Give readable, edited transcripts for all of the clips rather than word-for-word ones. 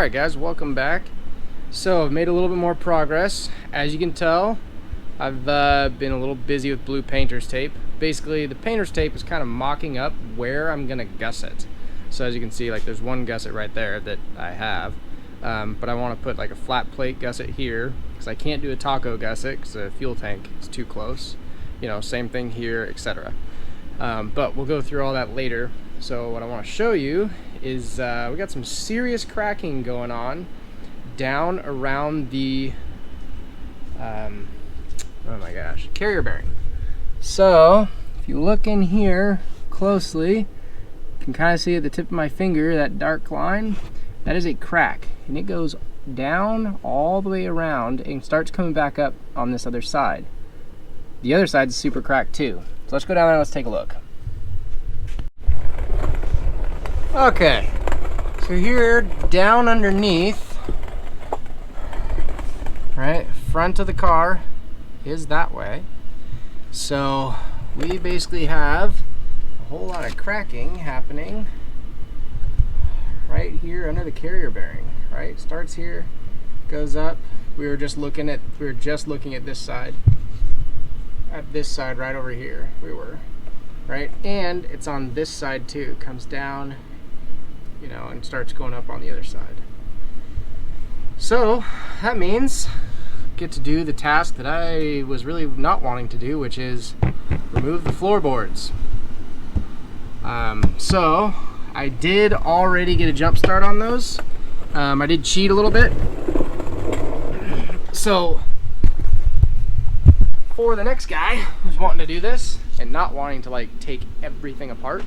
Alright guys, welcome back. So I've made a little bit more progress. As you can tell, I've been a little busy with blue painter's tape. Basically, the painter's tape is kind of mocking up where I'm gonna gusset. So as you can see, like there's one gusset right there that I have, but I want to put like a flat plate gusset here because I can't do a taco gusset because the fuel tank is too close. You know, same thing here, etc. But we'll go through all that later. So what I want to show you is we got some serious cracking going on down around the oh my gosh, carrier bearing. So if you look in here closely, you can kind of see at the tip of my finger that dark line. That is a crack, and it goes down all the way around and starts coming back up on this other side. The other side's super cracked too. So let's go down there and let's take a look. Okay, so here down underneath, right, front of the car is that way. So we basically have a whole lot of cracking happening right here under the carrier bearing, right? Starts here, goes up. We were just looking at this side. At this side right over here we were, right? And it's on this side too. Comes down, you know, and starts going up on the other side. So that means I get to do the task that I was really not wanting to do, which is remove the floorboards. So I did already get a jump start on those. I did cheat a little bit. So for the next guy who's wanting to do this and not wanting to like take everything apart,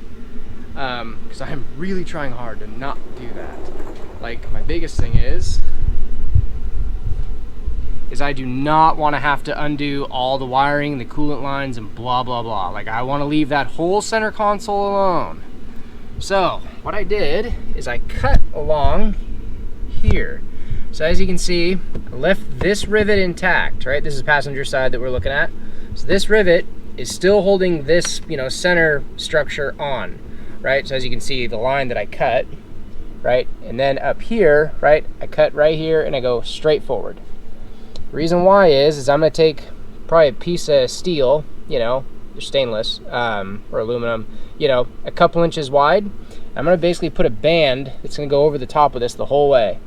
because I'm really trying hard to not do that. Like, my biggest thing is I do not want to have to undo all the wiring, the coolant lines, and blah blah blah. Like, I want to leave that whole center console alone. So what I did is I cut along here. So as you can see, I left this rivet intact, right? This is the passenger side that we're looking at. So this rivet is still holding this, you know, center structure on. Right, so as you can see, the line that I cut, right, and then up here, right, I cut right here and I go straight forward. The reason why is I'm going to take probably a piece of steel, you know, stainless or aluminum, you know, a couple inches wide. I'm going to basically put a band that's going to go over the top of this the whole way,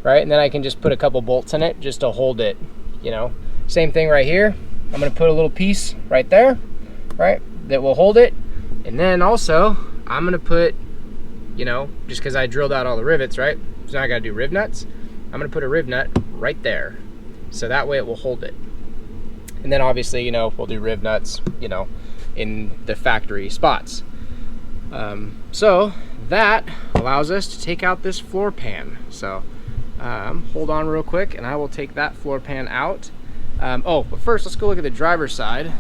right, and then I can just put a couple bolts in it just to hold it, you know. Same thing right here. I'm going to put a little piece right there, right, that will hold it, and then also I'm gonna put, you know, just because I drilled out all the rivets, right? So now I gotta do riv nuts. I'm gonna put a riv nut right there. So that way it will hold it. And then obviously, you know, we'll do riv nuts, you know, in the factory spots. So that allows us to take out this floor pan. So hold on real quick and I will take that floor pan out. Oh, but first let's go look at the driver's side.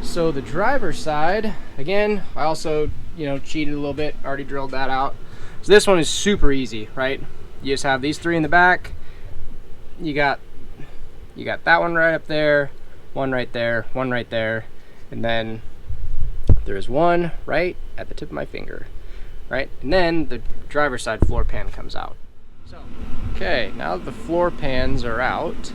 So the driver's side, again, I also, you know, cheated a little bit, already drilled that out. So this one is super easy, right? You just have these three in the back. You got that one right up there, one right there, one right there, and then there's one right at the tip of my finger, right? And then the driver's side floor pan comes out. So, okay, now that the floor pans are out,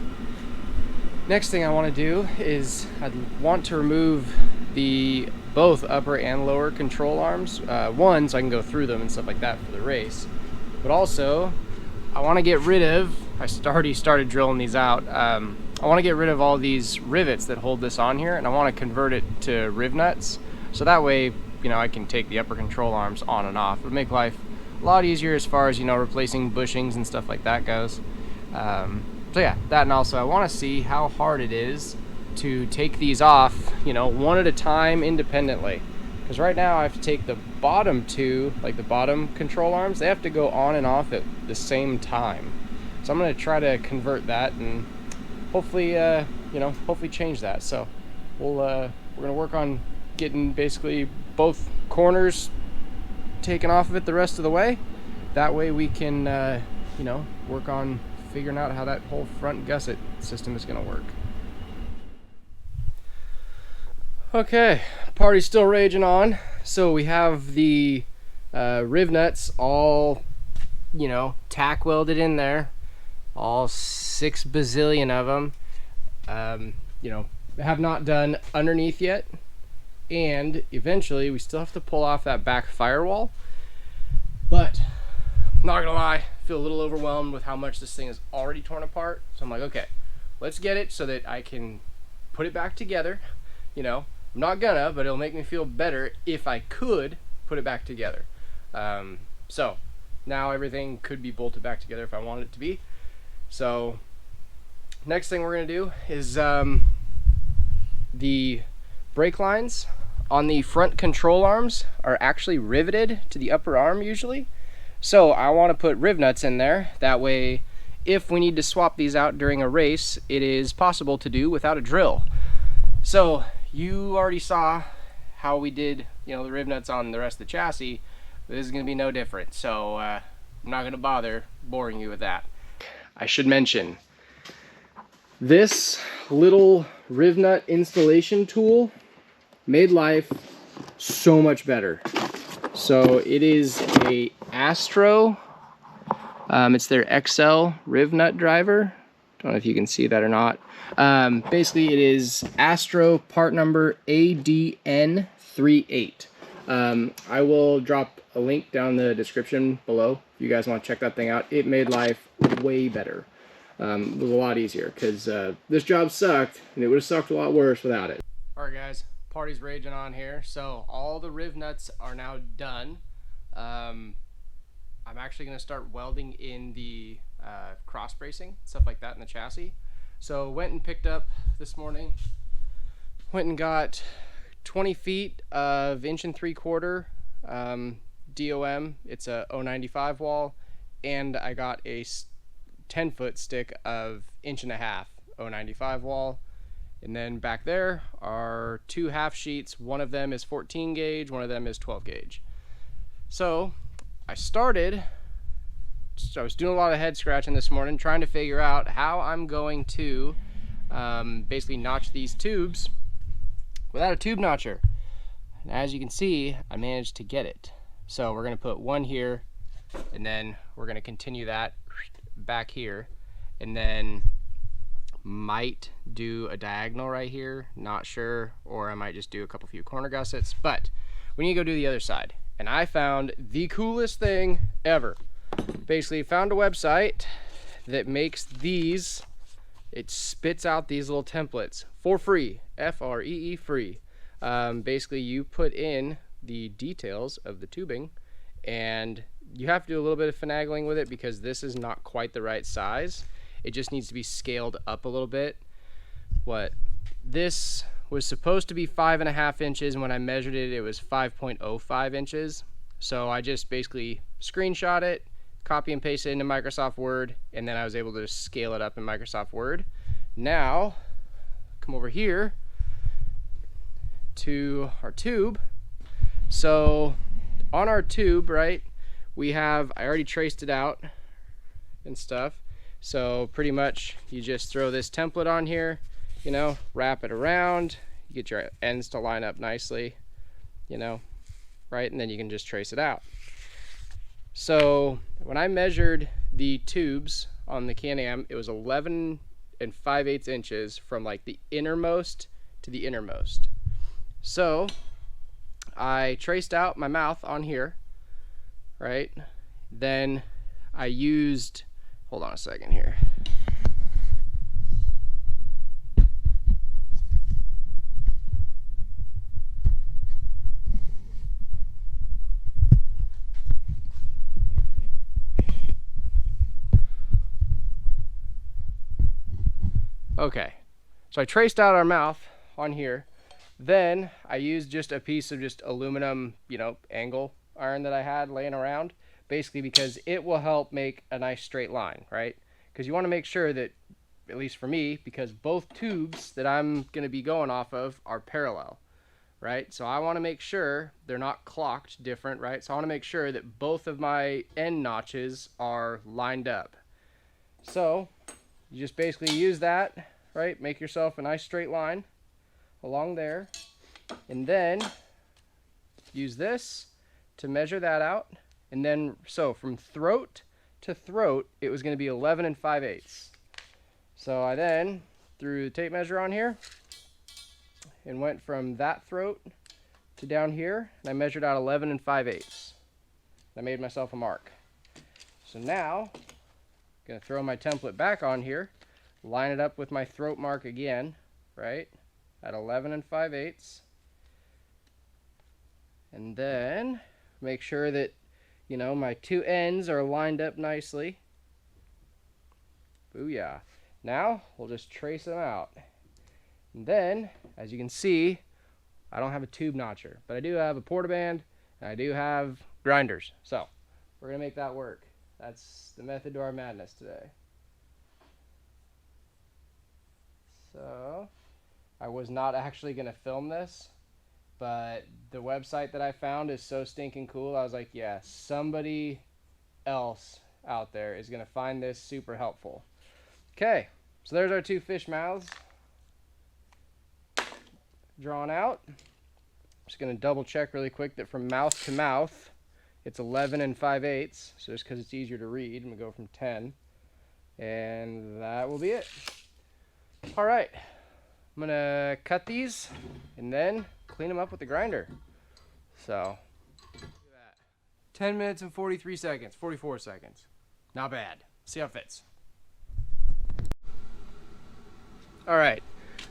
next thing I want to do is I'd want to remove the both upper and lower control arms. One, so I can go through them and stuff like that for the race. But also, I want to get rid of, I already started drilling these out. I want to get rid of all these rivets that hold this on here, and I want to convert it to riv nuts. So that way, you know, I can take the upper control arms on and off. It'll make life a lot easier as far as, you know, replacing bushings and stuff like that goes. So yeah, that, and also I want to see how hard it is to take these off, you know, one at a time independently. Because right now I have to take the bottom two, like the bottom control arms, they have to go on and off at the same time. So I'm going to try to convert that and hopefully, you know, hopefully change that. So we're going to work on getting basically both corners taken off of it the rest of the way. That way we can, you know, work on figuring out how that whole front gusset system is going to work. Okay, party's still raging on. So we have the riv nuts all you know, tack welded in there, all 6 bazillion of them. You know, have not done underneath yet, and eventually we still have to pull off that back firewall. But not gonna lie, I feel a little overwhelmed with how much this thing is already torn apart. So I'm like, okay, let's get it so that I can put it back together. You know, I'm not gonna, but it'll make me feel better if I could put it back together. So now everything could be bolted back together if I wanted it to be. So next thing we're gonna do is the brake lines on the front control arms are actually riveted to the upper arm usually. So I want to put riv nuts in there. That way, if we need to swap these out during a race, it is possible to do without a drill. So you already saw how we did, you know, the riv nuts on the rest of the chassis. This is going to be no different. So I'm not going to bother boring you with that. I should mention, this little riv nut installation tool made life so much better. So it is a Astro, it's their XL riv nut driver. Don't know if you can see that or not. Basically it is Astro part number ADN38. I will drop a link down in the description below if you guys want to check that thing out. It made life way better. It was a lot easier because this job sucked, and it would have sucked a lot worse without it. Alright guys, party's raging on here. So all the riv nuts are now done. I'm actually going to start welding in the cross bracing, stuff like that in the chassis. So went and picked up this morning, went and got 20 feet of 1 3/4 DOM. It's a 095 wall, and I got a 10-foot stick of 1.5 095 wall. And then back there are 2 half sheets. One of them is 14 gauge, one of them is 12 gauge. So I was doing a lot of head scratching this morning, trying to figure out how I'm going to basically notch these tubes without a tube notcher. And as you can see, I managed to get it. So we're going to put one here, and then we're going to continue that back here, and then might do a diagonal right here, not sure, or I might just do a few corner gussets. But we need to go do the other side, and I found the coolest thing ever. Basically found a website that makes these, it spits out these little templates for free, F-R-E-E free. Basically you put in the details of the tubing, and you have to do a little bit of finagling with it because this is not quite the right size. It just needs to be scaled up a little bit. This was supposed to be 5.5 inches, and when I measured it, it was 5.05 inches. So I just basically screenshot it, copy and paste it into Microsoft Word, and then I was able to scale it up in Microsoft Word. Now, come over here to our tube. So on our tube, right, we have, I already traced it out and stuff. So pretty much you just throw this template on here, you know, wrap it around, you get your ends to line up nicely, you know, right, and then you can just trace it out. So when I measured the tubes on the Can-Am, it was 11 5/8 inches from like the innermost to the innermost. So I traced out my mouth on here, right? Then I used, hold on a second here. Okay, so I traced out our mouth on here. Then I used just a piece of just aluminum, you know, angle iron that I had laying around, basically because it will help make a nice straight line, right? Because you want to make sure that, at least for me, because both tubes that I'm going to be going off of are parallel, right? So I want to make sure they're not clocked different, right? So I want to make sure that both of my end notches are lined up. So you just basically use that, right? Make yourself a nice straight line along there, and then use this to measure that out. And then, so from throat to throat, it was going to be 11 5/8. So I then threw the tape measure on here and went from that throat to down here, and I measured out 11 5/8. I made myself a mark. So now I'm going to throw my template back on here, line it up with my throat mark again, right, at 11 5/8. And then make sure that, you know, my two ends are lined up nicely. Booyah. Now we'll just trace them out. And then, as you can see, I don't have a tube notcher, but I do have a portaband and I do have grinders. So we're gonna make that work. That's the method to our madness today. So I was not actually gonna film this, but the website that I found is so stinking cool. I was like, yeah, somebody else out there is gonna find this super helpful. Okay, so there's our two fish mouths drawn out. Just gonna double check really quick that from mouth to mouth it's 11 5/8. So just because it's easier to read, I'm gonna go from 10, and that will be it. All right, I'm gonna cut these and then clean them up with the grinder. So 10 minutes and 43 seconds, 44 seconds. Not bad. See how it fits. All right,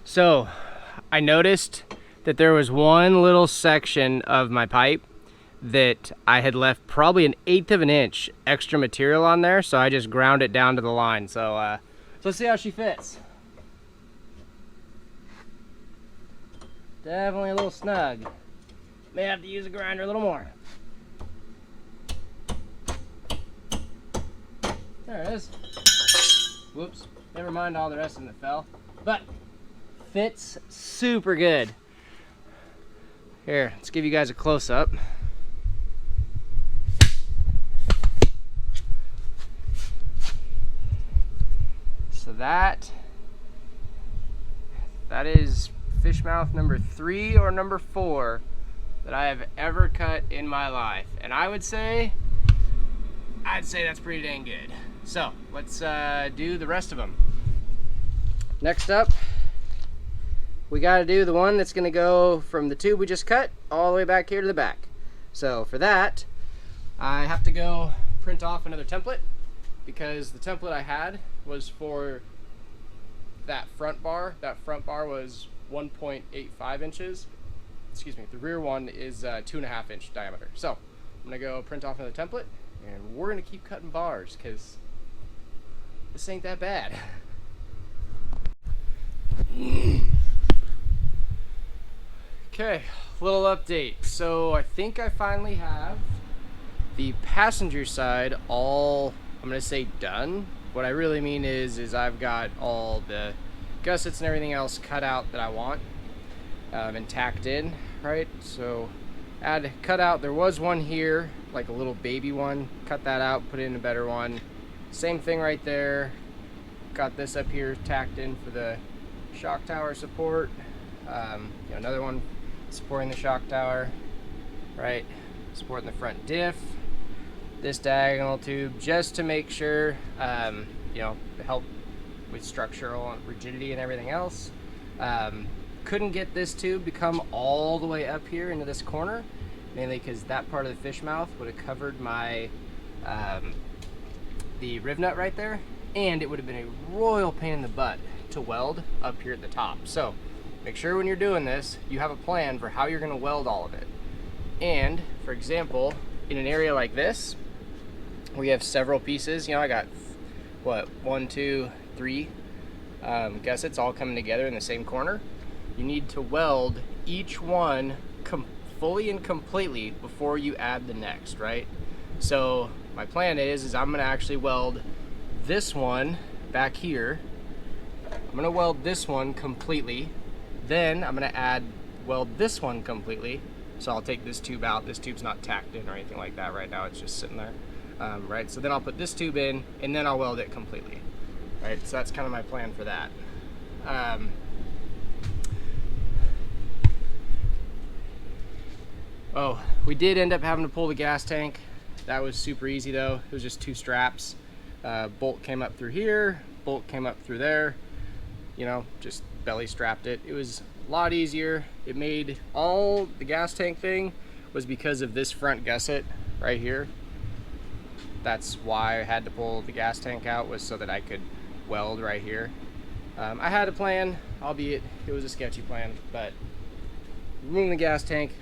so I noticed that there was one little section of my pipe that I had left probably 1/8 of an inch extra material on there, so I just ground it down to the line. So let's see how she fits. Definitely a little snug. May have to use a grinder a little more. There it is. Whoops, never mind all the rest of them that fell. But fits super good. Here, let's give you guys a close-up. So that is fish mouth number 3 or number 4 that I have ever cut in my life, and I'd say that's pretty dang good. So let's do the rest of them. Next up, we got to do the one that's going to go from the tube we just cut all the way back here to the back. So for that, I have to go print off another template, because the template I had was for that front bar. That front bar was 1.85 inches. Excuse me, the rear one is 2.5 inch diameter. So I'm gonna go print off another template, and we're gonna keep cutting bars, because this ain't that bad. Okay, little update. So I think I finally have the passenger side all, I'm gonna say, done. What I really mean is I've got all the gussets and everything else cut out that I want and tacked in, right? So I had to cut out, there was one here, like a little baby one, cut that out, put in a better one. Same thing right there. Got this up here tacked in for the shock tower support. Another one supporting the shock tower, right? Supporting the front diff. This diagonal tube just to make sure, to help with structural rigidity and everything else. Couldn't get this tube to come all the way up here into this corner, mainly because that part of the fish mouth would have covered my the riv nut right there, and it would have been a royal pain in the butt to weld up here at the top. So make sure when you're doing this, you have a plan for how you're going to weld all of it. And for example, in an area like this, we have several pieces. I got what, 1, 2, 3 gussets all coming together in the same corner. You need to weld each one fully and completely before you add the next, right? So my plan is I'm gonna actually weld this one back here. I'm gonna weld this one completely. Then I'm gonna weld this one completely. So I'll take this tube out. This tube's not tacked in or anything like that right now. It's just sitting there, right? So then I'll put this tube in, and then I'll weld it completely, right? So that's kind of my plan for that. Oh, we did end up having to pull the gas tank That was super easy though. It was just 2 straps. Bolt came up through here, bolt came up through there, you know, just belly strapped it. It was a lot easier. It made all the gas tank thing was because of this front gusset right here. That's why I had to pull the gas tank out, was so that I could weld right here. I had a plan, albeit it was a sketchy plan, but removing the gas tank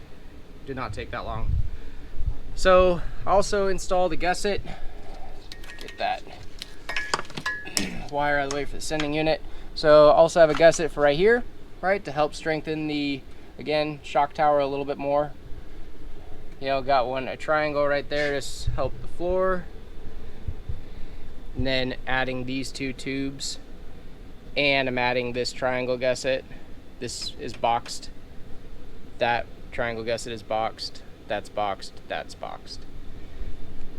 did not take that long. So I also installed the gusset. Get that wire out of the way for the sending unit. So I also have a gusset for right here, right, to help strengthen the, again, shock tower a little bit more. You know, got a triangle right there to help the floor. And then adding these 2 tubes, and I'm adding this triangle gusset. This is boxed. That triangle gusset is boxed. That's boxed. That's boxed.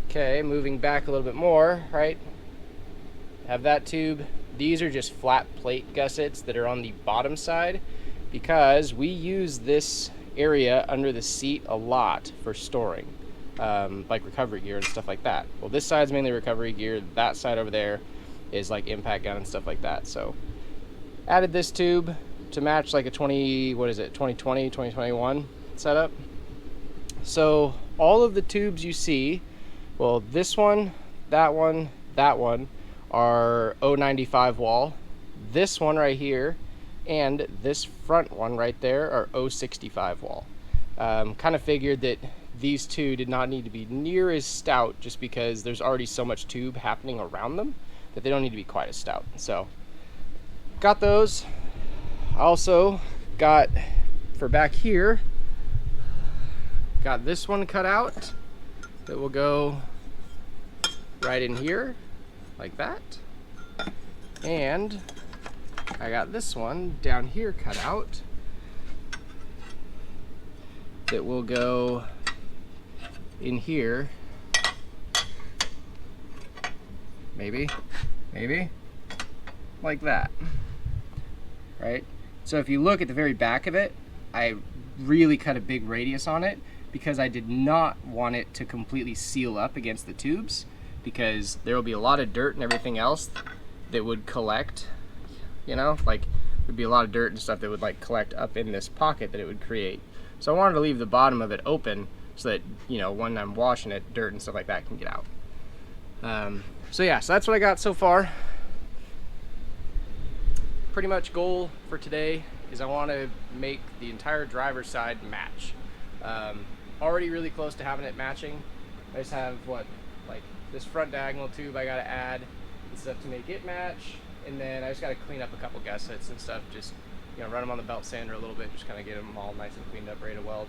Okay, moving back a little bit more, right? Have that tube. These are just flat plate gussets that are on the bottom side, because we use this area under the seat a lot for storing, like recovery gear and stuff like that. Well, this side's mainly recovery gear. That side over there is like impact gun and stuff like that. So added this tube to match like a 2020, 2021 setup. So all of the tubes you see, well, this one, that one, that one are 095 wall. This one right here and this front one right there are 065 wall. Kind of figured that these 2 did not need to be near as stout, just because there's already so much tube happening around them that they don't need to be quite as stout. So got those. Also got, for back here, got this one cut out that will go right in here like that. And I got this one down here cut out that will go in here. Maybe like that, right? So if you look at the very back of it, I really cut a big radius on it, because I did not want it to completely seal up against the tubes, because there will be a lot of dirt and everything else that would collect, you know, like there'd be a lot of dirt and stuff that would like collect up in this pocket that it would create. So I wanted to leave the bottom of it open so that, you know, when I'm washing it, dirt and stuff like that can get out. So yeah, so that's what I got so far. Pretty much goal for today is I want to make the entire driver's side match. Already really close to having it matching. I just have like this front diagonal tube I gotta add and stuff to make it match, and then I just gotta clean up a couple gussets and stuff, just, you know, run them on the belt sander a little bit, just kind of get them all nice and cleaned up, ready to weld.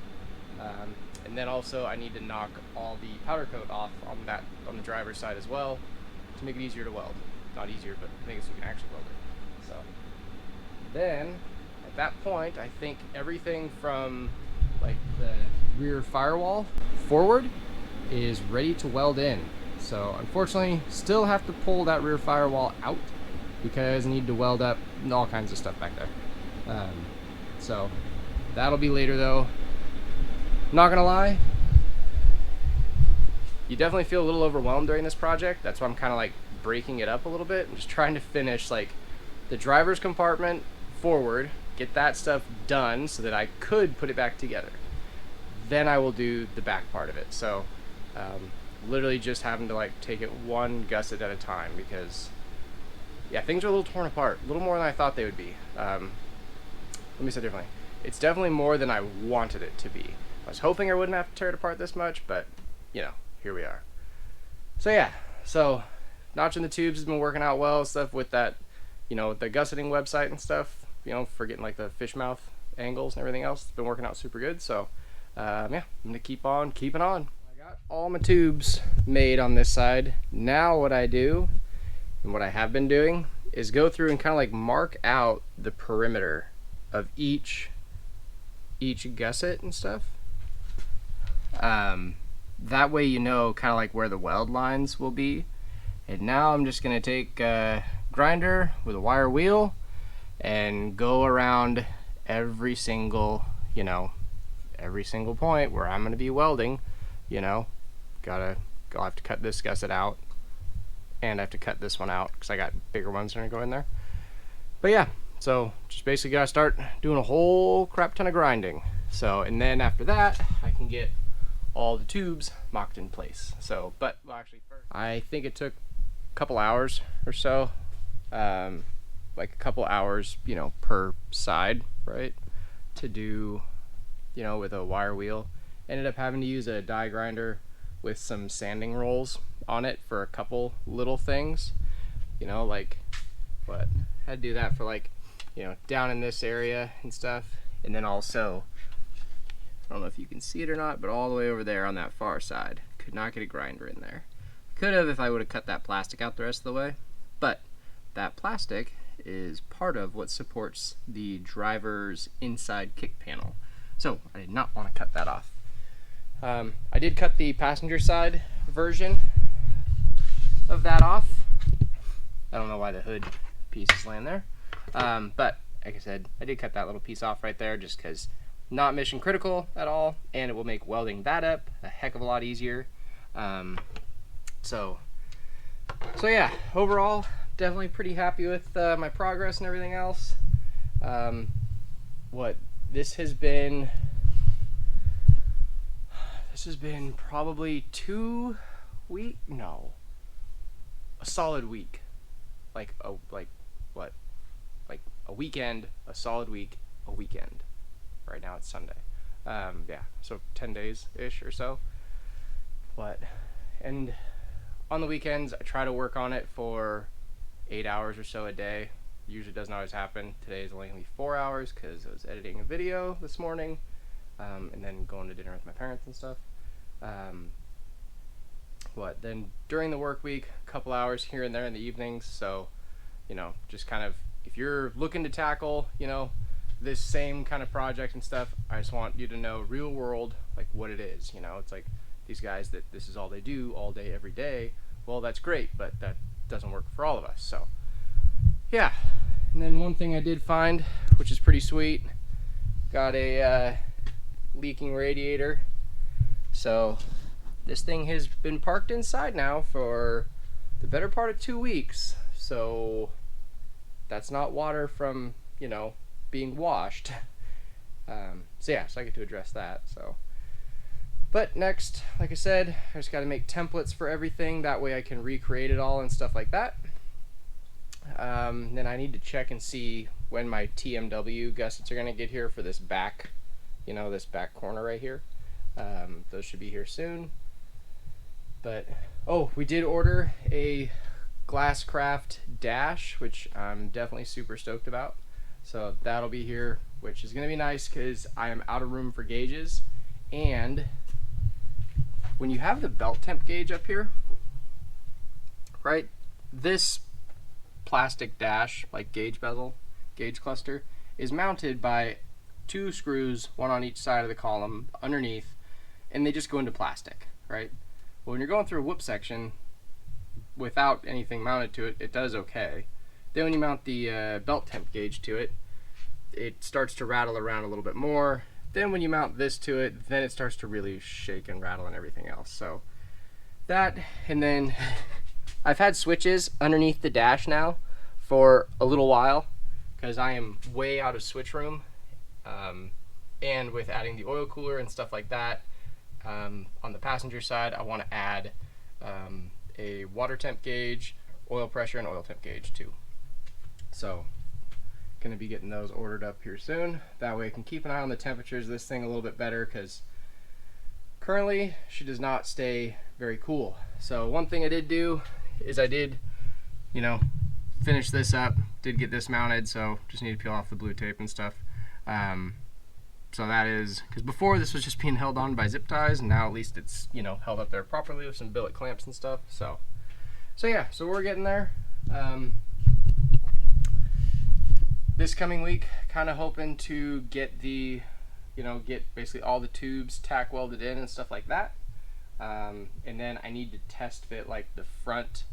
And then also I need to knock all the powder coat off on the driver's side as well, to make it easier to weld. Not easier, but make it so you can actually weld it. So then at that point, I think everything from like the rear firewall forward is ready to weld in. So unfortunately, still have to pull that rear firewall out, because I need to weld up all kinds of stuff back there. So that'll be later though. Not gonna lie, you definitely feel a little overwhelmed during this project. That's why I'm kind of like breaking it up a little bit. I'm just trying to finish like the driver's compartment forward, get that stuff done so that I could put it back together. Then I will do the back part of it. So literally just having to like take it one gusset at a time, because yeah, things are a little torn apart, a little more than I thought they would be. Let me say it differently. It's definitely more than I wanted it to be. I was hoping I wouldn't have to tear it apart this much, but you know, here we are. So yeah, so notching the tubes has been working out well, stuff with that, you know, the Gusseting website and stuff, you know, for getting like the fish mouth angles and everything else. It's been working out super good. So yeah, I'm gonna keep on keeping on. I got all my tubes made on this side. Now what I do, and what I have been doing, is go through and kind of like mark out the perimeter of each gusset and stuff. That way you know kind of like where the weld lines will be. And now I'm just gonna take a grinder with a wire wheel and go around every single, you know, every single point where I'm gonna be welding. You know, gotta I'll have to cut this gusset out, and I have to cut this one out because I got bigger ones that are gonna go in there. But yeah, so just basically gotta start doing a whole crap ton of grinding. So, and then after that, I can get all the tubes mocked in place. So, but well, actually, first, I think it took a couple hours or so, like a couple hours, you know, per side, right, to do, you know, with a wire wheel. Ended up having to use a die grinder with some sanding rolls on it for a couple little things, you know, like what, had to do that for, like, you know, down in this area and stuff. And then also, I don't know if you can see it or not, but all the way over there on that far side, could not get a grinder in there. Could have if I would have cut that plastic out the rest of the way, but that plastic is part of what supports the driver's inside kick panel. So I did not want to cut that off. I did cut the passenger side version of that off. I don't know why the hood piece is laying there. But like I said, I did cut that little piece off right there just because not mission critical at all, and it will make welding that up a heck of a lot easier. So yeah, overall, definitely pretty happy with my progress and everything else. This has been probably a solid week. Like a weekend, a solid week, a weekend. Right now it's Sunday. Yeah, so 10 days-ish or so. And on the weekends, I try to work on it for 8 hours or so a day. Usually doesn't always happen. Today is only gonna be 4 hours because I was editing a video this morning, and then going to dinner with my parents and stuff. Then during the work week, a couple hours here and there in the evenings. So, you know, just kind of, if you're looking to tackle, you know, this same kind of project and stuff, I just want you to know real world, like what it is. You know, it's like these guys that this is all they do all day, every day. Well, that's great, but that doesn't work for all of us. So yeah. And then one thing I did find, which is pretty sweet, got a leaking radiator. So this thing has been parked inside now for the better part of 2 weeks. So that's not water from, you know, being washed. So yeah, so I get to address that. So, but next, like I said, I just got to make templates for everything. That way I can recreate it all and stuff like that. Then I need to check and see when my TMW gussets are going to get here for this back, you know, this back corner right here. Those should be here soon. But, oh, we did order a Glasscraft dash, which I'm definitely super stoked about. So that'll be here, which is going to be nice because I am out of room for gauges. And when you have the belt temp gauge up here, right, this plastic dash, like gauge bezel, gauge cluster, is mounted by 2 screws, one on each side of the column underneath, and they just go into plastic, right? Well, when you're going through a whoop section without anything mounted to it, it does okay. Then when you mount the belt temp gauge to it, it starts to rattle around a little bit more. Then when you mount this to it, then it starts to really shake and rattle and everything else. So that, and then I've had switches underneath the dash now for a little while because I am way out of switch room. And with adding the oil cooler and stuff like that, on the passenger side, I want to add a water temp gauge, oil pressure, and oil temp gauge too. So going to be getting those ordered up here soon. That way I can keep an eye on the temperatures of this thing a little bit better because currently she does not stay very cool. So one thing I did do is I did, you know, finish this up, did get this mounted, so just need to peel off the blue tape and stuff. So that is, because before this was just being held on by zip ties, and now at least it's, you know, held up there properly with some billet clamps and stuff. So yeah, so we're getting there. This coming week, kind of hoping to get the, you know, get basically all the tubes tack welded in and stuff like that. And then I need to test fit like the front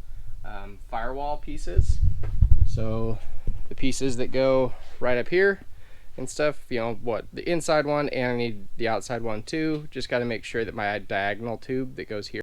firewall pieces. So the pieces that go right up here and stuff, you know, what, the inside one, and I need the outside one too. Just got to make sure that my diagonal tube that goes here